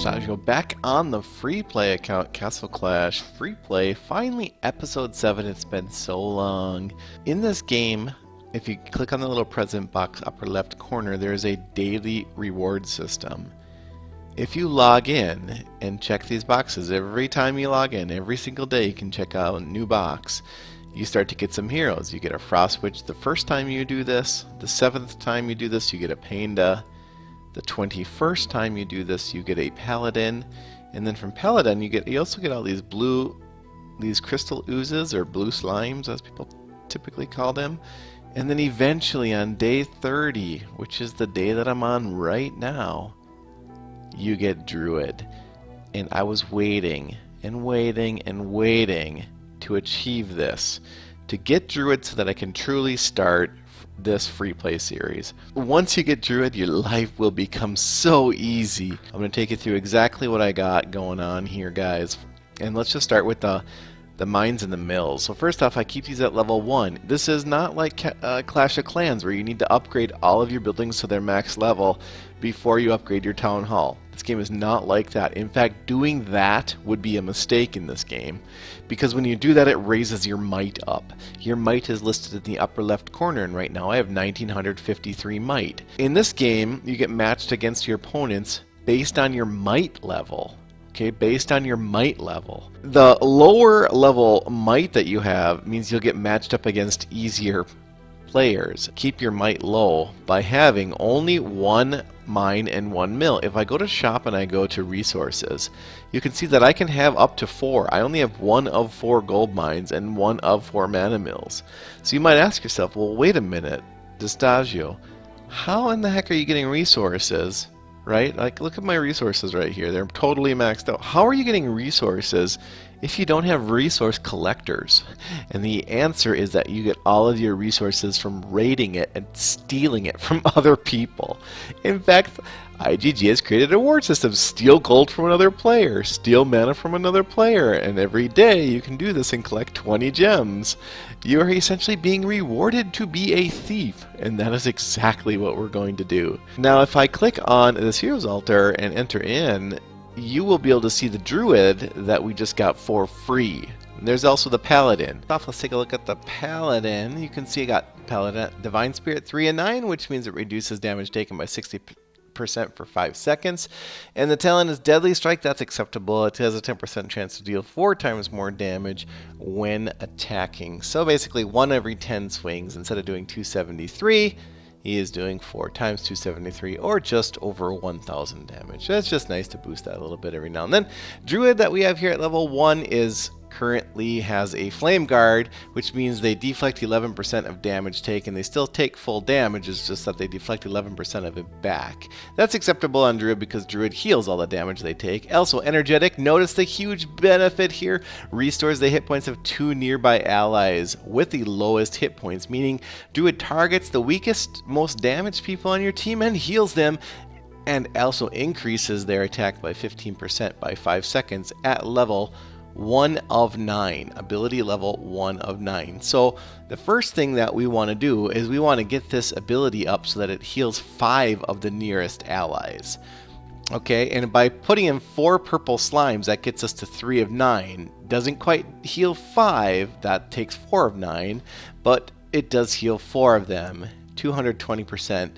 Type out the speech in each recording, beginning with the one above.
Distaggio back on the free play account, Castle Clash free play. Finally, episode 7. It's been so long. In this game, if you click on the little present box upper left corner, there's a daily reward system. If you log in and check these boxes every time you log in, every single day you can check out a new box. You start to get some heroes. You get a Frost Witch the first time you do this. The 7th time you do this, you get a Painda. The 21st time you do this, you get a Paladin, and then from Paladin you also get all these crystal oozes, or blue slimes as people typically call them. And then eventually on day 30, which is the day that I'm on right now, you get Druid. And I was waiting and waiting and waiting to achieve this, to get Druid so that I can truly start this free play series. Once you get Druid, your life will become so easy. I'm going to take you through exactly what I got going on here, guys. And let's just start with the mines and the mills. So first off, I keep these at level 1. This is not like Clash of Clans where you need to upgrade all of your buildings to their max level before you upgrade your town hall. This game is not like that. In fact, doing that would be a mistake in this game, because when you do that, it raises your might up. Your might is listed in the upper left corner, and right now I have 1953 might. In this game, you get matched against your opponents based on your might level. Okay, based on your might level. The lower level might that you have means you'll get matched up against easier players. Keep your might low by having only 1 mine and 1 mill. If I go to shop and I go to resources, you can see that I can have up to 4. I only have 1 of 4 gold mines and 1 of 4 mana mills. So you might ask yourself, well, wait a minute, Distaggio, how in the heck are you getting resources? Right? Like, look at my resources right here. They're totally maxed out. How are you getting resources if you don't have resource collectors? And the answer is that you get all of your resources from raiding it and stealing it from other people. In fact, IGG has created a reward system. Steal gold from another player, steal mana from another player, and every day you can do this and collect 20 gems. You are essentially being rewarded to be a thief, and that is exactly what we're going to do. Now, if I click on this Heroes Altar and enter in, you will be able to see the Druid that we just got for free. And there's also the Paladin. Let's take a look at the Paladin. You can see I got Paladin Divine Spirit 3 and 9, which means it reduces damage taken by 60% for 5 seconds. And the talent is Deadly Strike. That's acceptable. It has a 10% chance to deal 4 times more damage when attacking. So basically 1 every 10 swings. Instead of doing 273, he is doing 4 times 273, or just over 1,000 damage. That's just nice to boost that a little bit every now and then. Druid that we have here at level 1 currently has a Flame Guard, which means they deflect 11% of damage taken. They still take full damage, it's just that they deflect 11% of it back. That's acceptable on Druid because Druid heals all the damage they take. Also energetic, notice the huge benefit here. Restores the hit points of 2 nearby allies with the lowest hit points, meaning Druid targets the weakest, most damaged people on your team and heals them, and also increases their attack by 15% by 5 seconds at level 1 of 9, ability level 1 of 9. So the first thing that we want to do is we want to get this ability up so that it heals 5 of the nearest allies. Okay, and by putting in 4 purple slimes, that gets us to 3 of 9. Doesn't quite heal 5, that takes 4 of 9, but it does heal 4 of them, 220%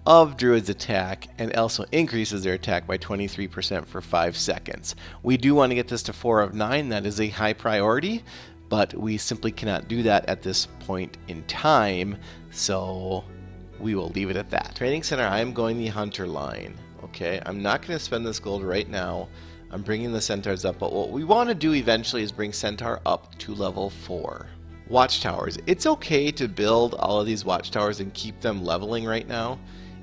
of Druid's attack, and also increases their attack by 23% for 5 seconds. We do want to get this to 4 of 9. That is a high priority, but we simply cannot do that at this point in time, so we will leave it at that. Training Center, I am going the Hunter line. Okay, I'm not going to spend this gold right now. I'm bringing the Centaurs up, but what we want to do eventually is bring Centaur up to level 4. Watchtowers. It's okay to build all of these Watchtowers and keep them leveling right now.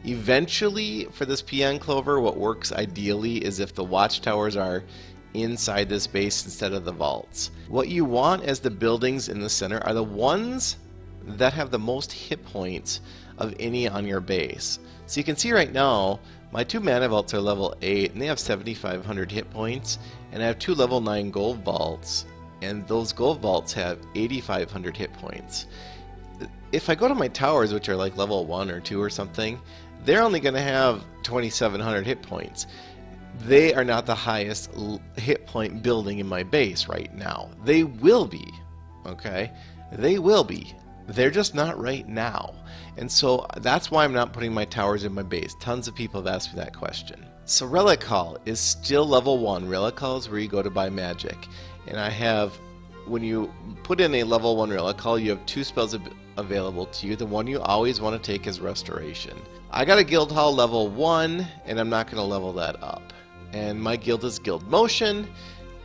Eventually, for this PN Clover, what works ideally is if the Watchtowers are inside this base instead of the vaults. What you want as the buildings in the center are the ones that have the most hit points of any on your base. So you can see right now, my 2 mana vaults are level 8, and they have 7,500 hit points, and I have 2 level 9 gold vaults, and those gold vaults have 8,500 hit points. If I go to my towers, which are like level 1 or 2 or something, they're only going to have 2,700 hit points. they are not the highest hit point building in my base right now. They will be, okay? They will be. They're just not right now. And so that's why I'm not putting my towers in my base. Tons of people have asked me that question. So Relic Hall is still level 1. Relic Hall is where you go to buy magic. And I have, when you put in a level 1 Relic Hall, you have 2 spells available to you. The one you always want to take is Restoration. I got a Guild Hall level 1, and I'm not going to level that up. And my guild is Guild Motion,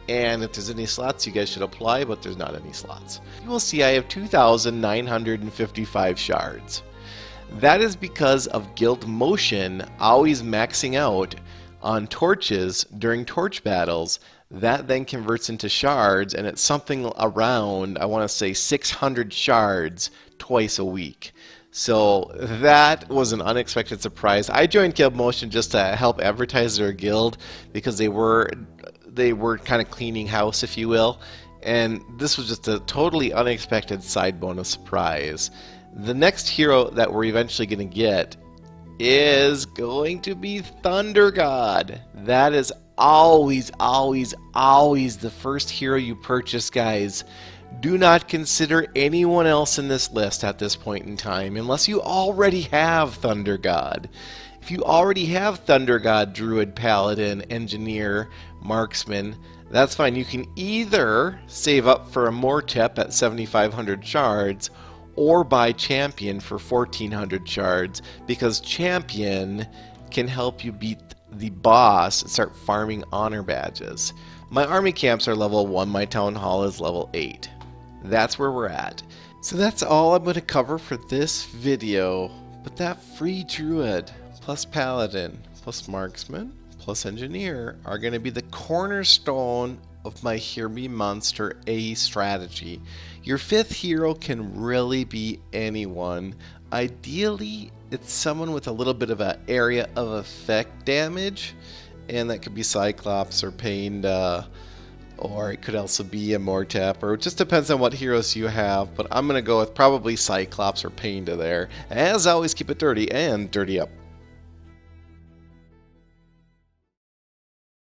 and if there's any slots, you guys should apply, but there's not any slots. You will see I have 2,955 shards. That is because of Guild Motion always maxing out on torches during torch battles. That then converts into shards, and it's something around, I want to say, 600 shards twice a week. So that was an unexpected surprise. I joined Guild Motion just to help advertise their guild because they were kind of cleaning house, if you will. And this was just a totally unexpected side bonus surprise. The next hero that we're eventually going to get is going to be Thunder God. That is always, always, always the first hero you purchase, guys. Do not consider anyone else in this list at this point in time unless you already have Thunder God. If you already have Thunder God, Druid, Paladin, Engineer, Marksman, that's fine. You can either save up for a Mortep at 7,500 shards or buy Champion for 1,400 shards, because Champion can help you beat the boss and start farming honor badges. My army camps are level 1, my town hall is level 8. That's where we're at. So that's all I'm going to cover for this video. But that free Druid, plus Paladin, plus Marksman, plus Engineer are going to be the cornerstone of my Hear Me Monster A strategy. Your 5th hero can really be anyone. Ideally, it's someone with a little bit of an area of effect damage, and that could be Cyclops or Pained, or it could also be a Mortep, or it just depends on what heroes you have, but I'm going to go with probably Cyclops or Pained there. As always, keep it dirty and dirty up.